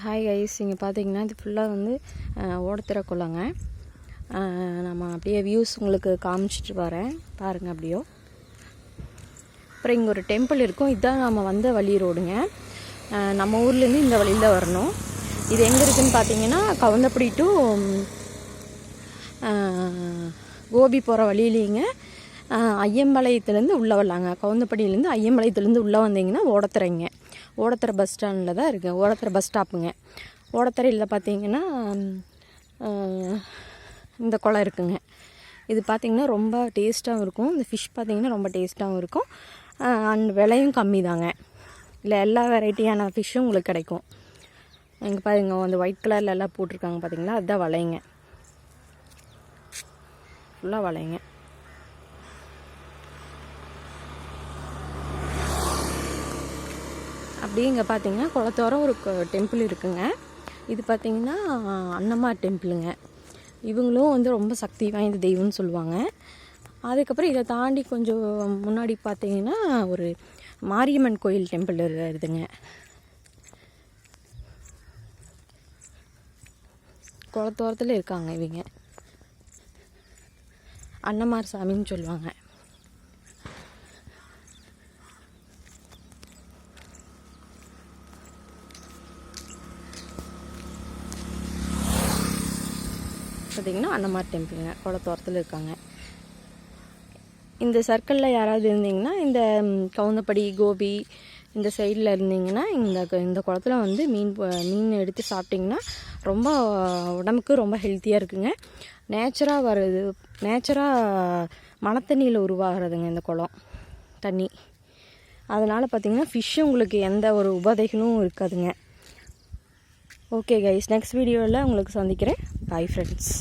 Hi guys, இங்கே பார்த்தீங்கன்னா இது ஃபுல்லாக வந்து ஓடத்துற குளங்க. நம்ம அப்படியே வியூஸ் உங்களுக்கு காமிச்சிட்டு வரேன் பாருங்கள். அப்படியோ அப்புறம் இங்கே ஒரு டெம்பிள் இருக்கும். இதுதான் நம்ம வந்த வழி ரோடுங்க. நம்ம ஊர்லேருந்து இந்த வழியில் வரணும். இது எங்கே இருக்குதுன்னு பார்த்தீங்கன்னா கவுந்தப்படி டு கோபி போகிற வழியிலேங்க. ஐயம்பாளையத்துலேருந்து உள்ளே வரலாங்க. கவுந்தப்படியிலேருந்து ஐயம்பாளையத்துலேருந்து உள்ளே வந்தீங்கன்னா ஓடத்துறைங்க. ஓடத்துறை பஸ் ஸ்டாண்டில் தான் இருக்குது. ஓடத்துறை பஸ் ஸ்டாப்புங்க. ஓடத்துறையில் பார்த்தீங்கன்னா இந்த குளம் இருக்குங்க. இது பார்த்திங்கன்னா ரொம்ப டேஸ்ட்டாகவும் இருக்கும். இந்த ஃபிஷ் பார்த்திங்கன்னா ரொம்ப டேஸ்ட்டாகவும் இருக்கும். அண்ட் விலையும் கம்மி தாங்க. இல்லை எல்லா வெரைட்டியான ஃபிஷ்ஷும் உங்களுக்கு கிடைக்கும். இங்கே பாருங்க, அந்த ஒயிட் கலரில் எல்லாம் போட்டிருக்காங்க பார்த்திங்களா, அதுதான் வலைங்க. ஃபுல்லாக வலைங்க. அப்படியே இங்கே பார்த்தீங்கன்னா குளத்தோரம் ஒரு டெம்பிள் இருக்குங்க. இது பார்த்திங்கன்னா அன்னமார் டெம்பிளுங்க. இவங்களும் வந்து ரொம்ப சக்தி வாய்ந்த தெய்வம்னு சொல்லுவாங்க. அதுக்கப்புறம் இதை தாண்டி கொஞ்சம் முன்னாடி பார்த்திங்கன்னா ஒரு மாரியம்மன் கோயில் டெம்பிள் இருக்குதுங்க. குளத்தோரத்தில் இருக்காங்க இவங்க. அன்னமார் சாமின்னு சொல்லுவாங்க. பார்த்திங்கன்னா அன்னமார் டெம்பிளுங்க குளத்தோரத்தில் இருக்காங்க. இந்த சர்க்கிளில் யாராவது இருந்தீங்கன்னா, இந்த கவுந்தப்படி கோபி இந்த சைடில் இருந்தீங்கன்னா, இந்த குளத்துல வந்து மீன் எடுத்து சாப்பிட்டிங்கன்னா ரொம்ப உடம்புக்கு ரொம்ப ஹெல்த்தியாக இருக்குங்க. நேச்சராக வருது, நேச்சராக மணத்தண்ணியில் உருவாகிறதுங்க இந்த குளம் தண்ணி. அதனால் பார்த்திங்கன்னா ஃபிஷ்ஷு உங்களுக்கு எந்த ஒரு உபாதைகளும் இருக்காதுங்க. ஓகே கைஸ், நெக்ஸ்ட் வீடியோவில் உங்களுக்கு சந்திக்கிறேன். Bye friends.